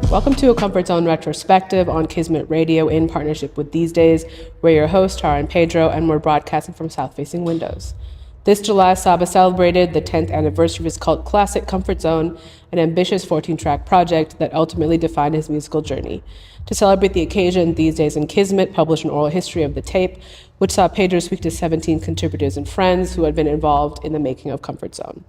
Welcome to A ComfortZone Retrospective on Kismet Radio in partnership with These Days. We're your hosts, Tara and Pedro, and we're broadcasting from south-facing windows. This July, Saba celebrated the 10th anniversary of his cult classic, Comfort Zone, an ambitious 14-track project that ultimately defined his musical journey. To celebrate the occasion, These Days and Kismet published an oral history of the tape, which saw Pedro speak to 17 contributors and friends who had been involved in the making of Comfort Zone.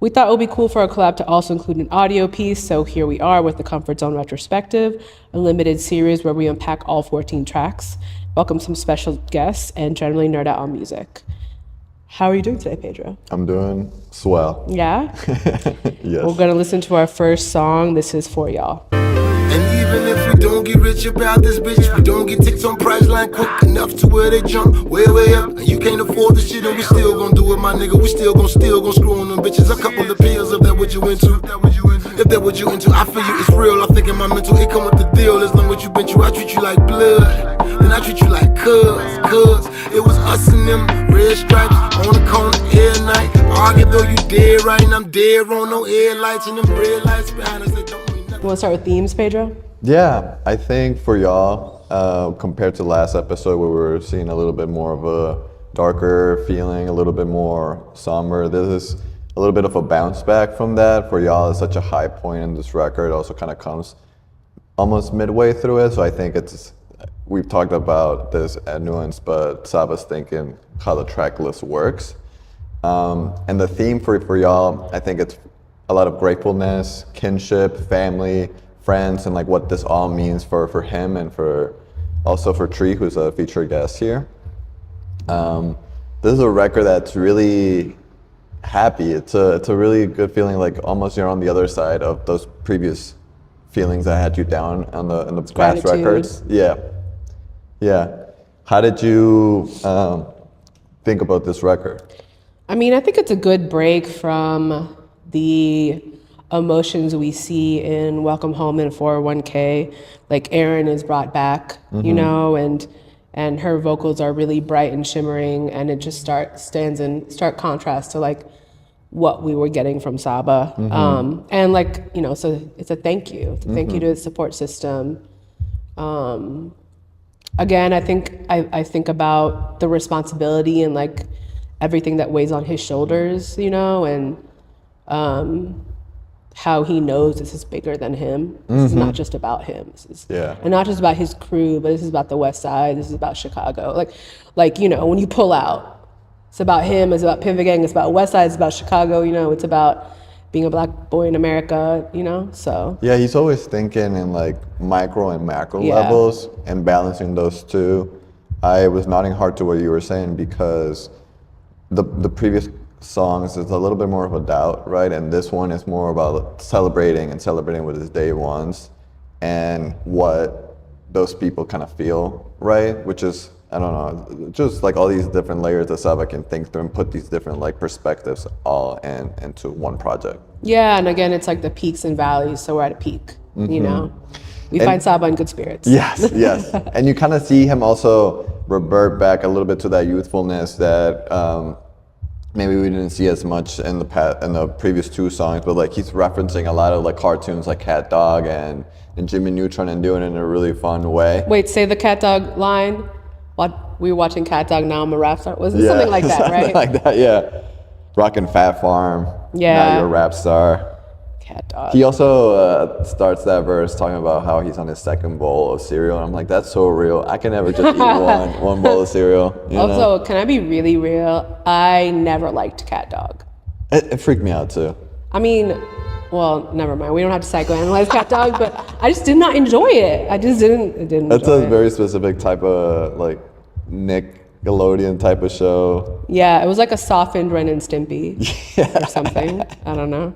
We thought it would be cool for our collab to also include an audio piece, so here we are with the Comfort Zone Retrospective, a limited series where we unpack all 14 tracks, welcome some special guests, and generally nerd out on music. How are you doing today, Pedro? I'm doing swell. Yeah? Yes. We're gonna listen to our first song. This is For Y'all. And even if we don't get rich about this bitch, we don't get ticks on Priceline quick enough to where they jump way up. And you can't afford the shit, and we still gon' do it, my nigga. We still gon' screw on them bitches. A couple of pills, if that what you into. If that what you into, I feel you, it's real. I think in my mental, it come with the deal. As long as you been through, I treat you like blood. Then I treat you like cuz it was us and them red stripes on the corner every night. Argue though you dead right, and I'm dead wrong. No headlights and them red lights behind us, they don't mean nothing. You wanna start with themes, Pedro? Yeah, I think for y'all, compared to last episode where we were seeing a little bit more of a darker feeling, a little bit more somber, this is a little bit of a bounce back from that. For y'all, it's such a high point in this record. It also kind of comes almost midway through it, so I think we've talked about this at Nuance, but Saba's thinking how the track list works. And the theme for y'all, I think it's a lot of gratefulness, kinship, family, friends, and like what this all means for him and also for Tree, who's a featured guest here. This is a record that's really happy. It's a really good feeling, like almost you're on the other side of those previous feelings that had you down in the past gratitude. records. Yeah. How did you think about this record? I mean, I think it's a good break from the emotions we see in Welcome Home and 401k. Like Erin is brought back, you know, and her vocals are really bright and shimmering, and it just stands in stark contrast to like what we were getting from Saba. And like, you know, so it's a thank you. It's a thank you to the support system. Again, I think about the responsibility and like everything that weighs on his shoulders, you know, and how he knows this is bigger than him. This is not just about him. And not just about his crew, but this is about the West Side. This is about Chicago. Like you know, when you pull out, it's about him. It's about Pivot Gang. It's about West Side. It's about Chicago. You know, it's about being a black boy in America. You know, so yeah, he's always thinking in like micro and macro levels and balancing those two. I was nodding hard to what you were saying because the previous songs is a little bit more of a doubt, right? And this one is more about celebrating with his day ones and what those people kind of feel, right? Which is, I don't know, just like all these different layers that Saba can think through and put these different like perspectives all into one project. Yeah, and again, it's like the peaks and valleys, so we're at a peak, you know? We find Saba in good spirits. Yes. And you kind of see him also revert back a little bit to that youthfulness that maybe we didn't see as much in the previous two songs, but like he's referencing a lot of like cartoons like Cat Dog and Jimmy Neutron and doing it in a really fun way. Wait, say the Cat Dog line. What, we were watching Cat Dog, now I'm a rap star. Was it something like that, right? Something like that, yeah. Rockin' Fat Farm. Yeah. Now you're a rap star. Cat Dog. He also starts that verse talking about how he's on his second bowl of cereal. And I'm like, that's so real. I can never just eat one bowl of cereal. You also, know? Can I be really real? I never liked Cat Dog. It freaked me out too. I mean, well, never mind. We don't have to psychoanalyze Cat Dog, but I just did not enjoy it. I just didn't That's enjoy a very specific type of like Nickelodeon type of show. Yeah, it was like a softened Ren and Stimpy or something. I don't know.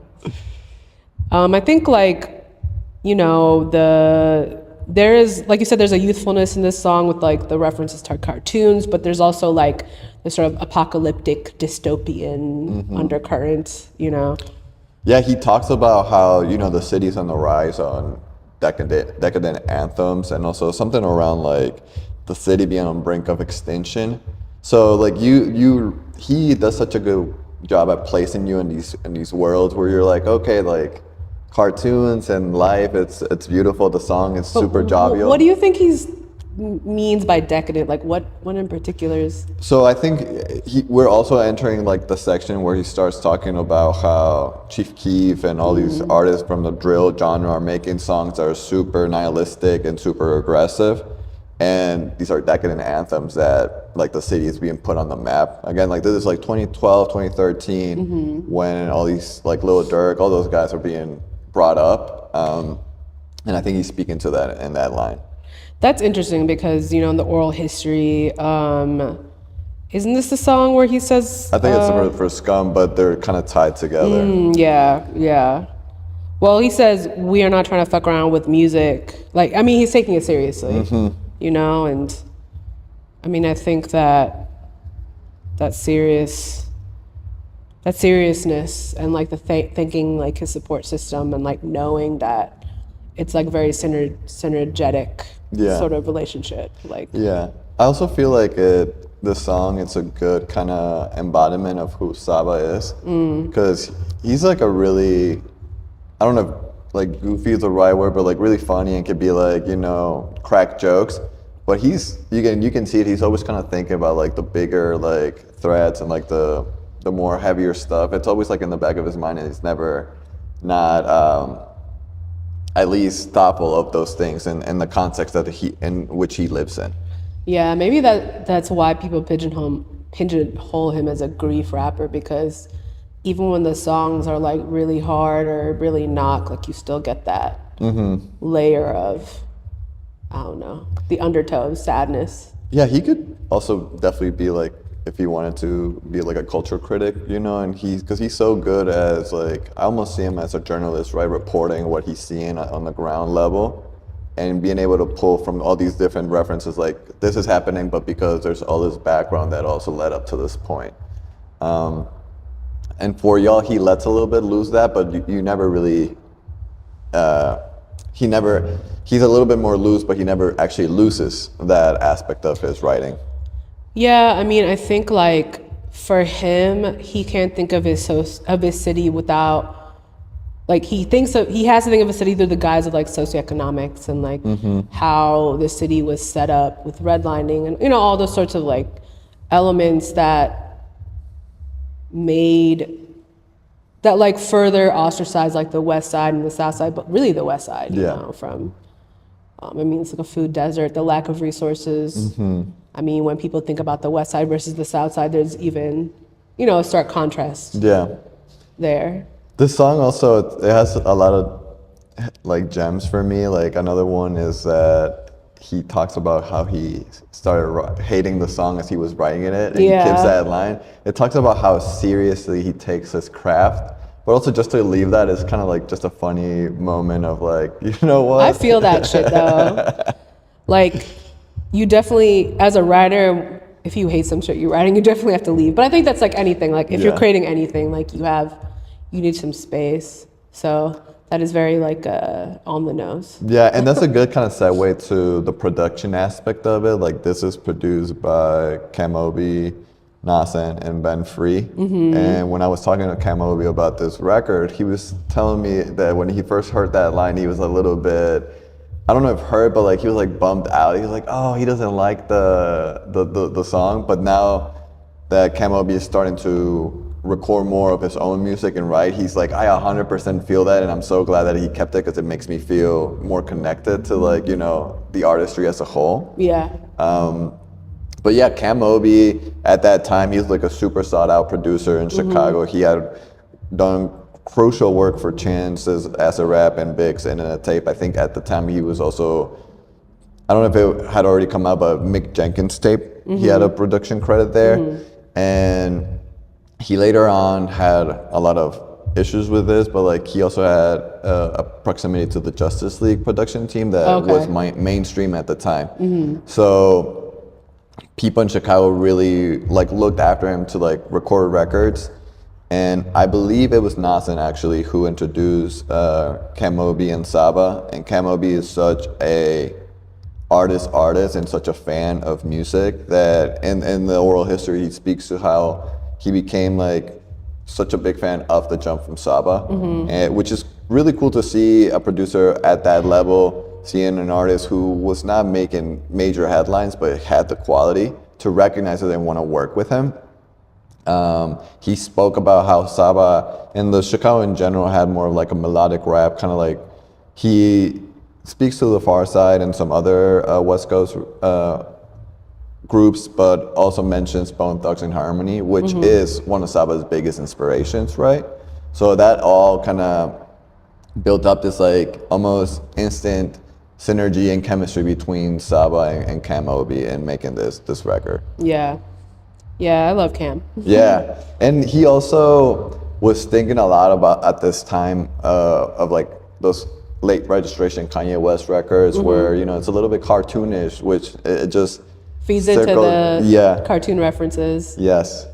I think like, you know, there is, like you said, there's a youthfulness in this song with like the references to cartoons, but there's also like this sort of apocalyptic dystopian undercurrent, you know? Yeah, he talks about how, you know, the city's on the rise on decadent anthems and also something around like the city being on brink of extinction. So like he does such a good job at placing you in these worlds where you're like, okay, like cartoons and life. It's beautiful. The song is super jovial. What do you think means by decadent? Like what in particular is? So I think we're also entering like the section where he starts talking about how Chief Keef and all these artists from the drill genre are making songs that are super nihilistic and super aggressive. And these are decadent anthems that like the city is being put on the map. Again, like this is like 2012, 2013, when all these like Lil Durk, all those guys are being brought up. And I think he's speaking to that in that line. That's interesting because, in the oral history, isn't this the song where he says... I think it's for Scum, but they're kind of tied together. Yeah. Well, he says, we are not trying to fuck around with music. Like, I mean, he's taking it seriously, and I mean, I think that seriousness and like the thinking like his support system and like knowing that it's like very synergetic sort of relationship. Like, yeah, I also feel like the song, it's a good kind of embodiment of who Saba is, because he's like a really, I don't know if like goofy is the right word, but like really funny and could be like, crack jokes. But you can see it. He's always kind of thinking about like the bigger like threats and like the more heavier stuff. It's always like in the back of his mind, and he's never not at least thoughtful of those things and the context in which he lives in. Yeah, maybe that's why people pigeonhole him as a grief rapper, because even when the songs are like really hard or really knock, like you still get that layer of, I don't know, the undertow of sadness. Yeah, he could also definitely be like, if he wanted to be like a culture critic, and because he's so good as like, I almost see him as a journalist, right? Reporting what he's seeing on the ground level and being able to pull from all these different references, like this is happening, but because there's all this background that also led up to this point. And for y'all, he lets a little bit loose that, but you never really, he's a little bit more loose, but he never actually loses that aspect of his writing. Yeah, I mean, I think like for him, he can't think of his city without, like he has to think of a city through the guise of like socioeconomics and like how the city was set up with redlining and all those sorts of like elements that like further ostracized like the West Side and the South Side, but really the West Side, from, I mean, it's like a food desert, the lack of resources. I mean, when people think about the West Side versus the South Side, there's even, a stark contrast there. This song also, it has a lot of like gems for me. Like another one is that he talks about how he started hating the song as he was writing it, and he gives that line. It talks about how seriously he takes his craft, but also just to leave that is kind of like just a funny moment of like, you know what? I feel that shit though. Like, you definitely, as a writer, if you hate some shit you're writing, you definitely have to leave. But I think that's like anything. Like if you're creating anything, like you need some space. So that is very like on the nose. Yeah, and that's a good kind of segue to the production aspect of it. Like this is produced by Kamobi, Nasan, and Ben Free. And when I was talking to Kamobi about this record, he was telling me that when he first heard that line, he was a little bit, I don't know if hurt, but like he was like bummed out. He was like, oh, he doesn't like the song. But now that Kamobi is starting to record more of his own music and write, he's like, I 100% feel that, and I'm so glad that he kept it because it makes me feel more connected to like, the artistry as a whole. Yeah. But yeah, Kamobi at that time, he was like a super sought out producer in Chicago. He had done crucial work for Chance as a rap and Biggs and in a tape. I think at the time he was also, I don't know if it had already come out, but Mick Jenkins' tape, he had a production credit there. And he later on had a lot of issues with this, but like he also had a proximity to the Justice League production team that was mainstream at the time. So people in Chicago really like looked after him to like record records. And I believe it was Nasan actually who introduced Kamobi and Saba. And Kamobi is such a artist and such a fan of music that in the oral history he speaks to how he became like such a big fan of the jump from Saba, and, which is really cool to see a producer at that level, seeing an artist who was not making major headlines, but had the quality to recognize that they want to work with him. He spoke about how Saba and the Chicago in general had more of like a melodic rap, kind of like he speaks to the Far Side and some other West Coast groups, but also mentions Bone Thugs and Harmony, which is one of Saba's biggest inspirations, right? So that all kind of built up this like almost instant synergy and chemistry between Saba and Cam Obi in making this record. Yeah. Yeah, I love Cam. Yeah, and he also was thinking a lot about at this time of like those late registration Kanye West records where, you know, it's a little bit cartoonish, which it just feeds into the cartoon references. Yes.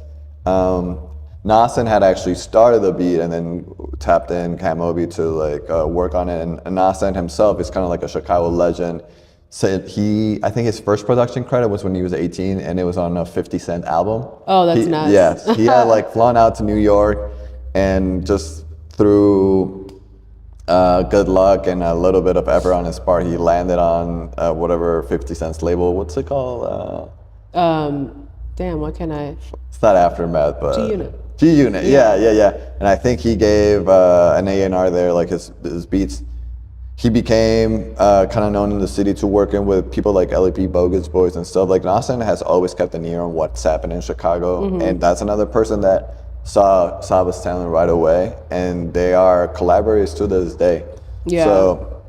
Nasen had actually started the beat and then tapped in Cam Obi to like work on it. And Nasen himself is kind of like a Chicago legend. Said I think his first production credit was when he was 18 and it was on a 50 Cent album. Oh, that's nice. Yes, he had like flown out to New York and just through good luck and a little bit of effort on his part, he landed on whatever 50 Cent's label. What's it called? Damn, what can I? It's not Aftermath, but G-Unit. G-Unit, yeah. And I think he gave an A&R there, like his beats. He became kind of known in the city to working with people like LEP, Bogus Boys and stuff. Like Nasen has always kept an ear on what's happening in Chicago. And that's another person that saw Saba's talent right away. And they are collaborators to this day. Yeah. So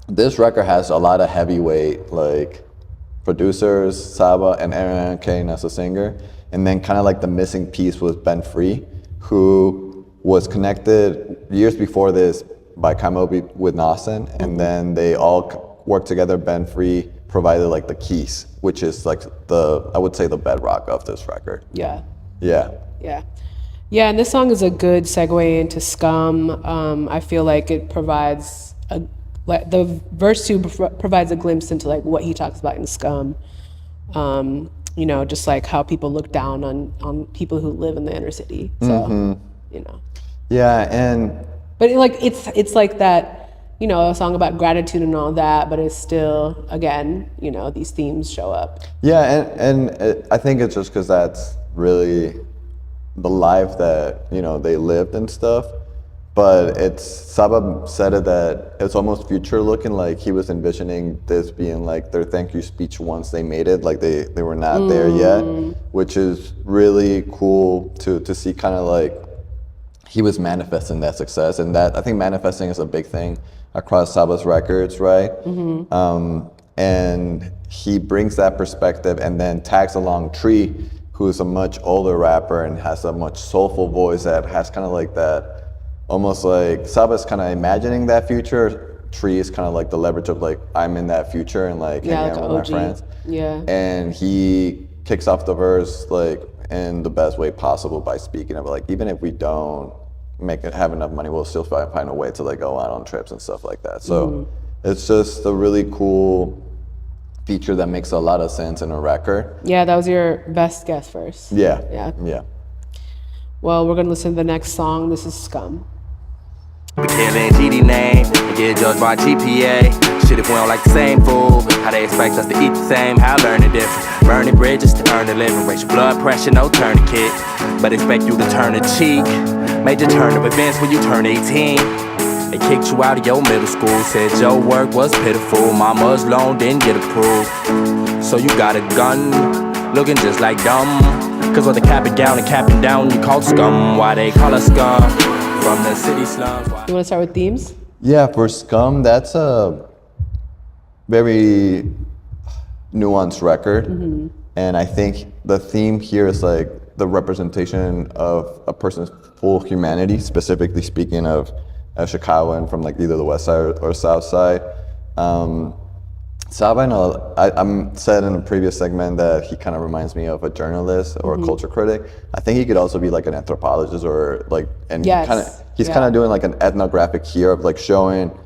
this record has a lot of heavyweight like producers, Saba and Aaron Kane as a singer. And then kind of like the missing piece was Ben Free, who was connected years before this by Cam Obi with Nasen, and then they all worked together. Ben Free provided like the keys, which is like I would say the bedrock of this record. Yeah. Yeah. And this song is a good segue into Scum. I feel like it provides the verse 2 provides a glimpse into like what he talks about in Scum. You know, just like how people look down on people who live in the inner city. So, you know. Yeah, but it's like that, you know, a song about gratitude and all that, but it's still, again, you know, these themes show up. Yeah, and I think it's just because that's really the life that, you know, they lived and stuff. But Saba said it that it's almost future looking, like he was envisioning this being like their thank you speech once they made it, like they were not there yet, which is really cool to see kind of like he was manifesting that success. And that I think manifesting is a big thing across Saba's records, right? And he brings that perspective and then tags along Tree, who's a much older rapper and has a much soulful voice that has kind of like that, almost like Saba's kind of imagining that future. Tree is kind of like the leverage of like, I'm in that future and like hanging out with my friends. Yeah. And he kicks off the verse like in the best way possible by speaking of like, even if we don't have enough money, we'll still find a way to like go out on trips and stuff like that. So it's just a really cool feature that makes a lot of sense in a record. Yeah, that was your best guess first. Yeah. Well, we're gonna listen to the next song. This is Scum. The killing GD name, and get judged by GPA. Shit, if we don't like the same food, how they expect us to eat the same, how learn the difference. Burning bridges to earn a living, raise your blood pressure, no tourniquet. But expect you to turn a cheek. Major turn of events when you turn 18. They kicked you out of your middle school, said your work was pitiful. Mama's loan didn't get approved. So you got a gun, looking just like dumb. Cause with the capping down and capping down, you called scum. Why they call us scum? From the city slums. You wanna start with themes? Yeah, for Scum, that's a very nuanced record. And I think the theme here is like the representation of a person's full humanity, specifically speaking of a Chicagoan from like either the west side or south side. Saba, I'm said in a previous segment that he kind of reminds me of a journalist or a culture critic. I think he could also be like an anthropologist or like, and he's kind of doing like an ethnographic here of like showing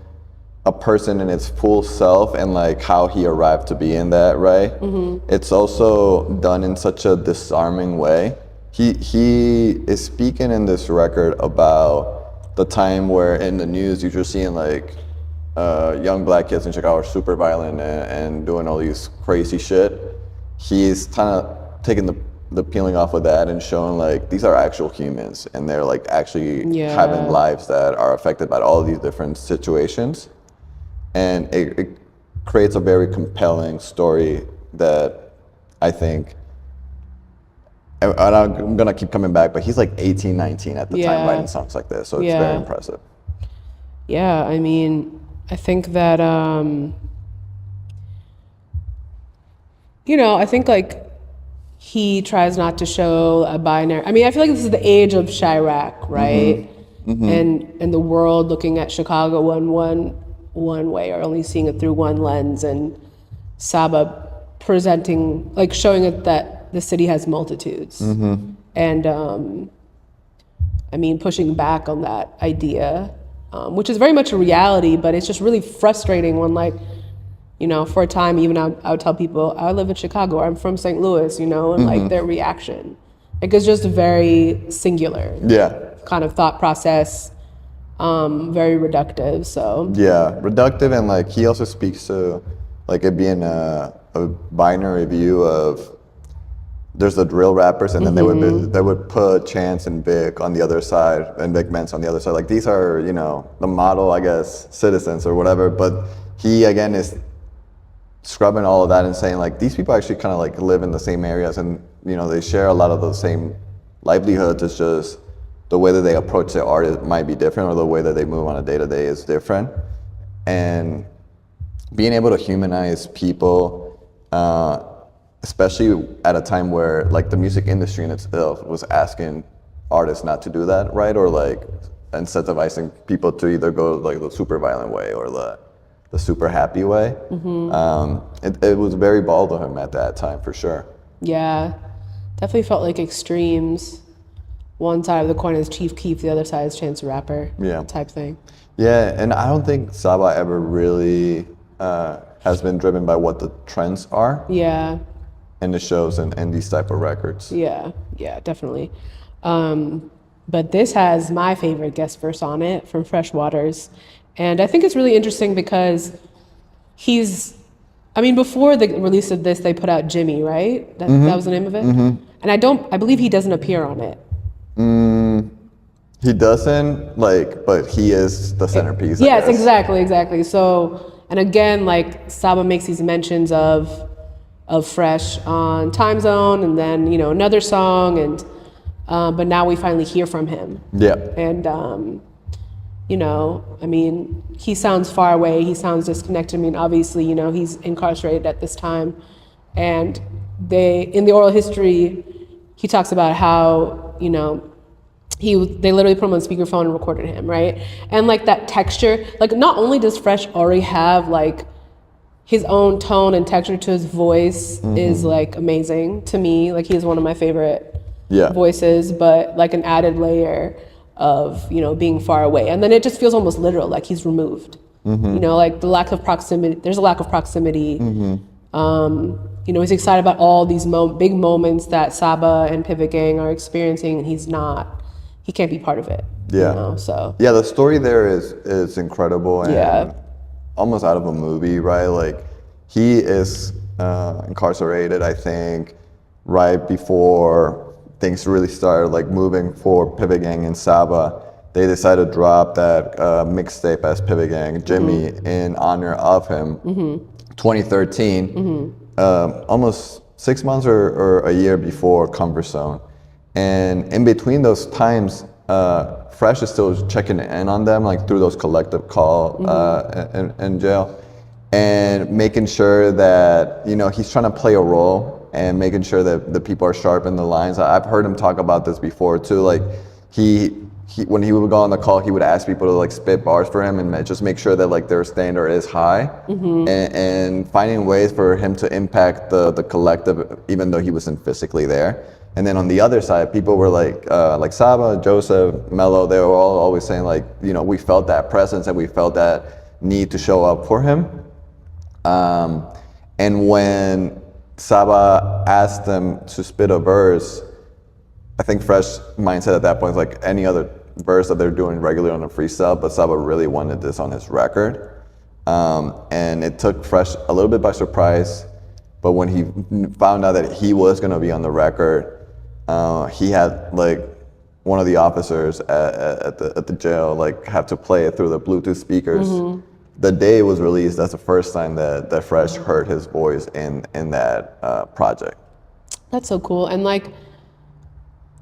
a person in its full self and like how he arrived to be in that, right? It's also done in such a disarming way. He is speaking in this record about the time where in the news you're just seeing like young black kids in Chicago are super violent and doing all these crazy shit. He's kind of taking the peeling off of that and showing like these are actual humans and they're like actually having lives that are affected by all these different situations, and it creates a very compelling story that I think, and I'm gonna keep coming back, but he's like 18, 19 at the time writing songs like this, so it's very impressive. Yeah, I mean, I think that I think like he tries not to show a binary. I mean, I feel like this is the age of Chirac, right? And the world looking at Chicago one way, or only seeing it through one lens, and Saba presenting, like showing it that the city has multitudes, and I mean, pushing back on that idea, which is very much a reality, but it's just really frustrating when, like, for a time, even I would tell people, I live in Chicago, or I'm from St. Louis, and like their reaction. Like, it's just very singular kind of thought process, very reductive, so. Yeah, reductive, and like he also speaks to like it being a binary view of, there's the drill rappers, and then they would put Chance and Vic on the other side, and Vic Mensa on the other side. Like, these are, the model, I guess, citizens or whatever, but he, again, is scrubbing all of that and saying, like, these people actually kind of, like, live in the same areas, and, they share a lot of the same livelihoods. It's just the way that they approach their art might be different, or the way that they move on a day-to-day is different. And being able to humanize people, especially at a time where like the music industry in itself was asking artists not to do that, right? Or like incentivizing people to either go like the super violent way or the super happy way. It was very bold of him at that time, for sure. Yeah, definitely felt like extremes. One side of the coin is Chief Keef, the other side is Chance the Rapper, type thing. Yeah, and I don't think Saba ever really has been driven by what the trends are. Yeah. In the shows and these type of records. Yeah, definitely. But this has my favorite guest verse on it from Fresh Waters. And I think it's really interesting because before the release of this, they put out Jimmy, right? That was the name of it? And I believe he doesn't appear on it. He doesn't, but he is the centerpiece. Yes, exactly. So, and again, like, Saba makes these mentions of Fresh on Time Zone, and then another song, and but now we finally hear from him. And he sounds far away, he sounds disconnected. Obviously, he's incarcerated at this time, and in the oral history he talks about how they literally put him on speakerphone and recorded him, right? And like that texture, like, not only does Fresh already have like his own tone and texture to his voice is like amazing to me. Like, he's one of my favorite voices, but like an added layer of, being far away. And then it just feels almost literal, like he's removed. Like the lack of proximity, there's a lack of proximity. He's excited about all these big moments that Saba and Pivot Gang are experiencing, and he can't be part of it. So. Yeah, the story there is incredible. And almost out of a movie, right? Like, he is incarcerated, I think, right before things really started like moving for Pivot Gang and Saba. They decided to drop that mixtape as Pivot Gang, Jimmy, in honor of him. 2013, almost 6 months or a year before ComfortZone. And in between those times, Fresh is still checking in on them, like through those collective call in jail, and making sure that he's trying to play a role and making sure that the people are sharp in the lines. I've heard him talk about this before too. Like, he when he would go on the call, he would ask people to like spit bars for him and just make sure that like their standard is high, and finding ways for him to impact the collective, even though he wasn't physically there. And then on the other side, people were like Saba, Joseph, Mello, they were all always saying like, we felt that presence and we felt that need to show up for him. And when Saba asked them to spit a verse, I think Fresh mindset at that point is like any other verse that they're doing regularly on the freestyle, but Saba really wanted this on his record. And it took Fresh a little bit by surprise, but when he found out that he was gonna be on the record, he had like one of the officers at the jail like have to play it through the Bluetooth speakers. The day it was released, that's the first time that Fresh heard his voice in that project. That's so cool. And like,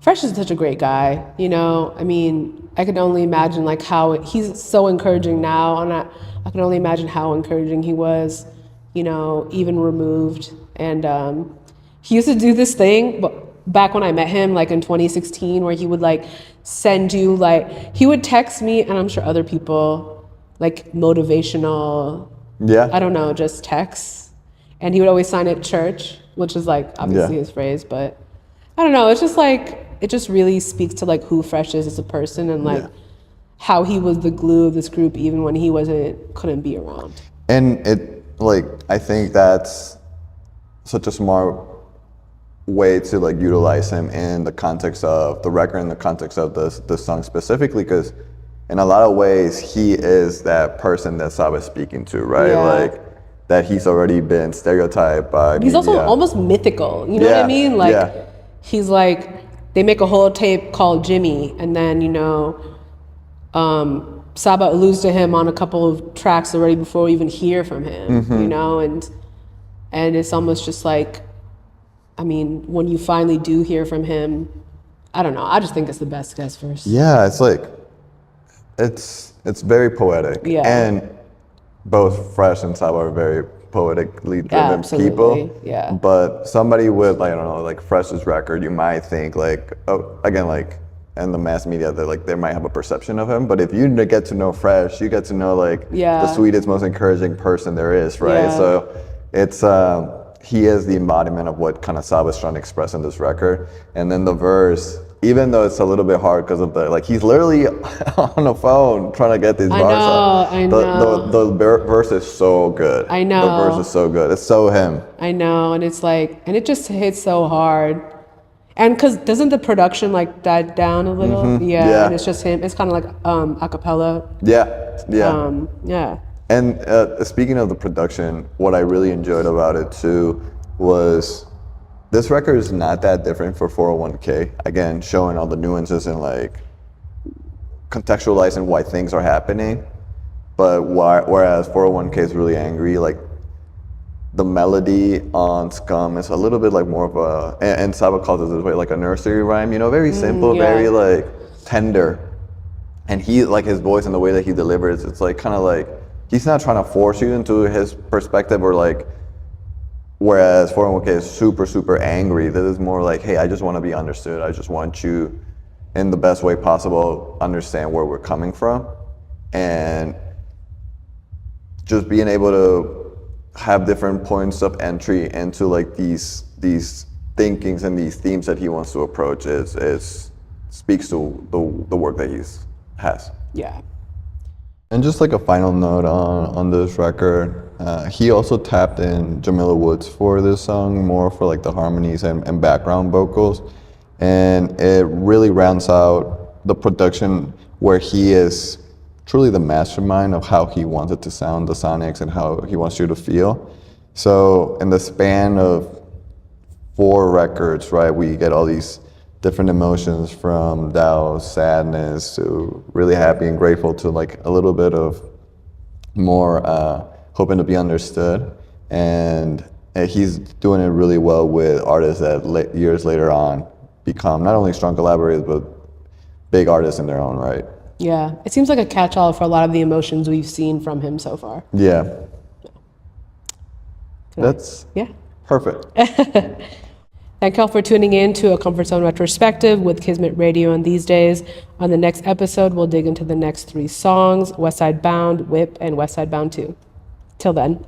Fresh is such a great guy, you know? I mean, I can only imagine like how he's so encouraging now, and I can only imagine how encouraging he was, you know, even removed. And he used to do this thing, but back when I met him, like in 2016, where he would like send you like, he would text me, and I'm sure other people, like motivational, I don't know, just texts. And he would always sign it church, which is like obviously his phrase, but I don't know, it's just like, it just really speaks to like who Fresh is as a person, and like how he was the glue of this group even when he couldn't be around. And it, like, I think that's such a smart way to like utilize him in the context of the record, in the context of the song specifically, because in a lot of ways he is that person that Saba's speaking to, right? Like that he's already been stereotyped by he's media. also almost mythical, you know what I mean? Like he's like, they make a whole tape called Jimmy, and then, you know, Saba alludes to him on a couple of tracks already before we even hear from him, you know, and it's almost just like, I mean, when you finally do hear from him, I don't know, I just think it's the best guest verse. Yeah, it's like, it's very poetic. And both Fresh and Saba are very poetically driven people. But somebody with, like, I don't know, like Fresh's record, you might think like, oh, again, like, and the mass media, that like they might have a perception of him, but if you get to know Fresh, you get to know like the sweetest, most encouraging person there is, right? So it's he is the embodiment of what kind of Saba's trying to express in this record. And then the verse, even though it's a little bit hard because of the, like, he's literally on the phone trying to get these bars out. I know. The verse is so good. I know. The verse is so good. It's so him. I know, and it's like, and it just hits so hard. And because doesn't the production like die down a little? And it's just him. It's kind of like a cappella. And speaking of the production, what I really enjoyed about it too was this record is not that different for 401k. Again, showing all the nuances and like contextualizing why things are happening. But whereas 401k is really angry, like the melody on Scum is a little bit like more of a, and Saba calls it this way, like a nursery rhyme, you know, very simple, very like tender. And he, like his voice and the way that he delivers, it's like kind of like, he's not trying to force you into his perspective, or like, whereas 401k is super, super angry. This is more like, hey, I just want to be understood. I just want you in the best way possible, understand where we're coming from. And just being able to have different points of entry into like these thinkings and these themes that he wants to approach is speaks to the work that has. And just like a final note on this record, he also tapped in Jamila Woods for this song, more for like the harmonies and background vocals. And it really rounds out the production where he is truly the mastermind of how he wants it to sound, the sonics, and how he wants you to feel. So in the span of 4 records, right, we get all these different emotions, from doubt, sadness, to really happy and grateful, to like a little bit of more hoping to be understood. And he's doing it really well with artists that years later on become not only strong collaborators, but big artists in their own right. Yeah, it seems like a catch-all for a lot of the emotions we've seen from him so far. That's perfect. Thank y'all for tuning in to A Comfort Zone Retrospective with Kismet Radio and These Days. On the next episode, we'll dig into the next 3 songs, West Side Bound, Whip, and West Side Bound 2. Till then.